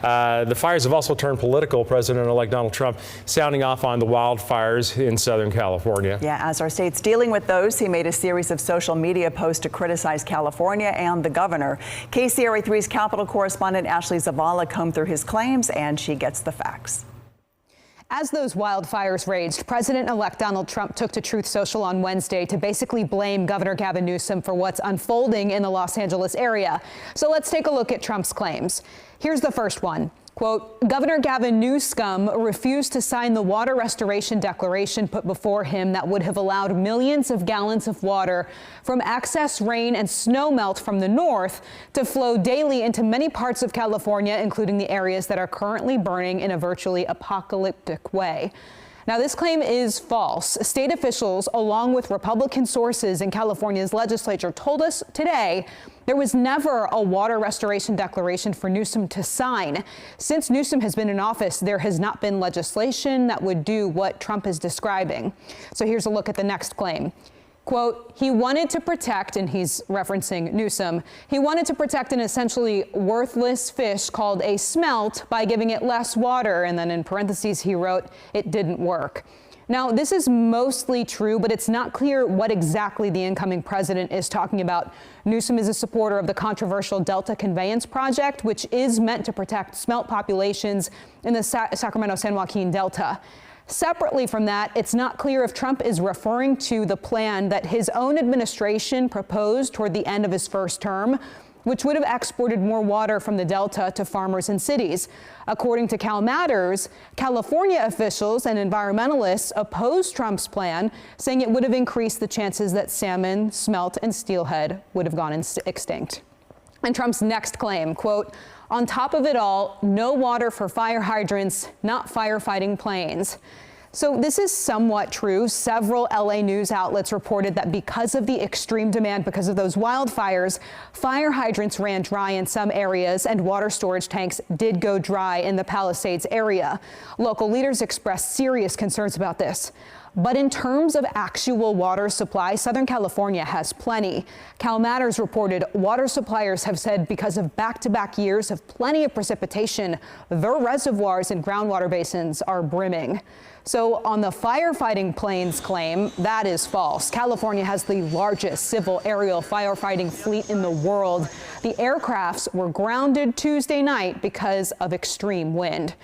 The fires have also turned political. President-elect Donald Trump sounding off on the wildfires in Southern California. Yeah, as our state's dealing with those, he made a series of social media posts to criticize California and the governor. KCRA 3's Capitol correspondent Ashley Zavala combed through his claims, and she gets the facts. As those wildfires raged, President-elect Donald Trump took to Truth Social on Wednesday to basically blame Governor Gavin Newsom for what's unfolding in the Los Angeles area. So let's take a look at Trump's claims. Here's the first one. Quote, Governor Gavin Newsom refused to sign the water restoration declaration put before him that would have allowed millions of gallons of water from excess rain and snowmelt from the north to flow daily into many parts of California, including the areas that are currently burning in a virtually apocalyptic way. Now, this claim is false. State officials, along with Republican sources in California's legislature, told us today there was never a water restoration declaration for Newsom to sign. Since Newsom has been in office, there has not been legislation that would do what Trump is describing. So here's a look at the next claim. Quote, he wanted to protect, and he's referencing Newsom, he wanted to protect an essentially worthless fish called a smelt by giving it less water. And then in parentheses, he wrote, it didn't work. Now, this is mostly true, but it's not clear what exactly the incoming president is talking about. Newsom is a supporter of the controversial Delta Conveyance Project, which is meant to protect smelt populations in the Sacramento-San Joaquin Delta. Separately from that, it's not clear if Trump is referring to the plan that his own administration proposed toward the end of his first term, which would have exported more water from the Delta to farmers and cities. According to Cal Matters, California officials and environmentalists opposed Trump's plan, saying it would have increased the chances that salmon, smelt, and steelhead would have gone extinct. And Trump's next claim, quote, on top of it all, no water for fire hydrants, not firefighting planes. So this is somewhat true. Several LA news outlets reported that because of the extreme demand, because of those wildfires, fire hydrants ran dry in some areas and water storage tanks did go dry in the Palisades area. Local leaders expressed serious concerns about this. But in terms of actual water supply, Southern California has plenty. Cal Matters reported water suppliers have said because of back-to-back years of plenty of precipitation, their reservoirs and groundwater basins are brimming. So on the firefighting planes claim, that is false. California has the largest civil aerial firefighting fleet in the world. The aircrafts were grounded Tuesday night because of extreme wind.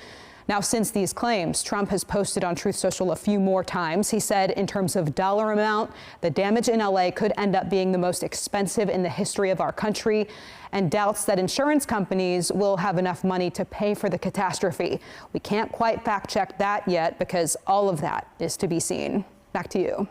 Now, since these claims, Trump has posted on Truth Social a few more times. He said in terms of dollar amount, the damage in LA could end up being the most expensive in the history of our country, and doubts that insurance companies will have enough money to pay for the catastrophe. We can't quite fact check that yet because all of that is to be seen. Back to you.